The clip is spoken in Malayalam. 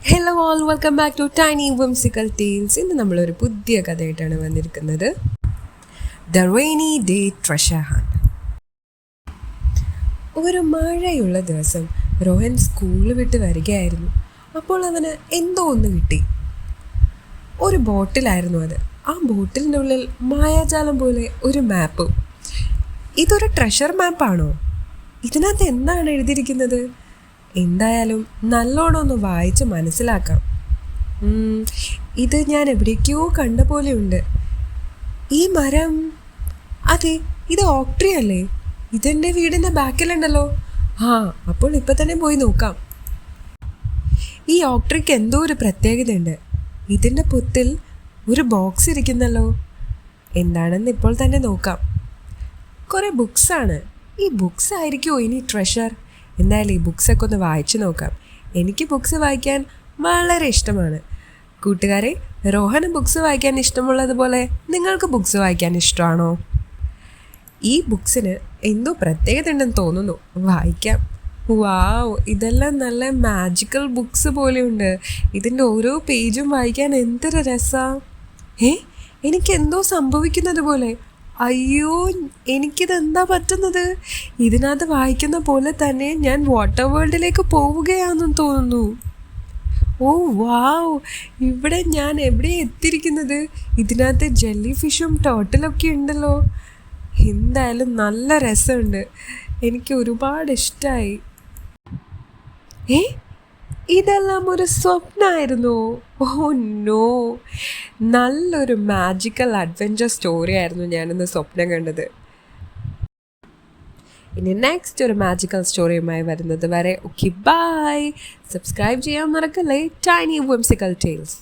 Hello all, welcome back to tiny whimsical tales. ഇന്ന് നമ്മളൊരു പുതിയ കഥയായിട്ടാണ് വന്നിരിക്കുന്നത്. The rainy day treasure hunt. ഒരു മഴയുള്ള ദിവസം രോഹൻ സ്കൂൾ വിട്ട് വരികയായിരുന്നു. അപ്പോൾ അവന് എന്തോ ഒന്ന് കിട്ടി. ഒരു ബോട്ടിലായിരുന്നു അത്. ആ ബോട്ടിലിൻ്റെ ഉള്ളിൽ മായാജാലം പോലെ ഒരു മാപ്പ്. ഇതൊരു ട്രഷർ മാപ്പാണോ? ഇതിനകത്ത് എന്താണ് എഴുതിയിരിക്കുന്നത്? എന്തായാലും നല്ലോണം ഒന്ന് വായിച്ച് മനസ്സിലാക്കാം. ഇത് ഞാൻ എവിടേക്കോ കണ്ട പോലെയുണ്ട്. ഈ മരം, അതെ, ഇത് ഓക്ട്രി അല്ലേ? ഇതെൻ്റെ വീടിൻ്റെ ബാക്കിലുണ്ടല്ലോ. അപ്പോൾ ഇപ്പം തന്നെ പോയി നോക്കാം. ഈ ഓക്ട്രിക്ക് എന്തോ ഒരു പ്രത്യേകതയുണ്ട്. ഇതിൻ്റെ പൊത്തിൽ ഒരു ബോക്സ് ഇരിക്കുന്നല്ലോ. എന്താണെന്ന് ഇപ്പോൾ തന്നെ നോക്കാം. കുറേ ബുക്സാണ്. ഈ ബുക്സ് ആയിരിക്കുമോ ഇനി ട്രഷർ? എന്തായാലും ഈ ബുക്സൊക്കെ ഒന്ന് വായിച്ചു നോക്കാം. എനിക്ക് ബുക്സ് വായിക്കാൻ വളരെ ഇഷ്ടമാണ്. കൂട്ടുകാരെ, രോഹന് ബുക്സ് വായിക്കാൻ ഇഷ്ടമുള്ളതുപോലെ നിങ്ങൾക്ക് ബുക്സ് വായിക്കാൻ ഇഷ്ടമാണോ? ഈ ബുക്സിന് എന്തോ പ്രത്യേകത ഉണ്ടെന്ന് തോന്നുന്നു. വായിക്കാം. വാവ്, ഇതെല്ലാം നല്ല മാജിക്കൽ ബുക്സ് പോലെയുണ്ട്. ഇതിൻ്റെ ഓരോ പേജും വായിക്കാൻ എന്തൊരു രസമാണ്. എനിക്കെന്തോ സംഭവിക്കുന്നത് പോലെ. അയ്യോ, എനിക്കിതെന്താ പറ്റുന്നത്? ഇതിനകത്ത് വായിക്കുന്ന പോലെ തന്നെ ഞാൻ വാട്ടർ വേൾഡിലേക്ക് പോവുകയാണെന്ന് തോന്നുന്നു. ഓ വാവ്, ഇവിടെ ഞാൻ എവിടെ എത്തിയിരിക്കുന്നത്? ഇതിനകത്ത് ജെല്ലി ഫിഷും ടോട്ടലൊക്കെ ഉണ്ടല്ലോ. എന്തായാലും നല്ല രസമുണ്ട്. എനിക്ക് ഒരുപാട് ഇഷ്ടമായി. ഇതെല്ലാം ഒരു സ്വപ്നമായിരുന്നു. ഓ നോ, നല്ലൊരു മാജിക്കൽ അഡ്വെഞ്ചർ സ്റ്റോറി ആയിരുന്നു ഞാനിന്ന് സ്വപ്നം കണ്ടത്. ഇനി നെക്സ്റ്റ് ഒരു മാജിക്കൽ സ്റ്റോറിയുമായി വരുന്നത് വരെ ഓക്കെ ബൈ. സബ്സ്ക്രൈബ് ചെയ്യാൻ മറക്കല്ലേ ടൈനി വിംസിക്കൽ ടേൽസ്.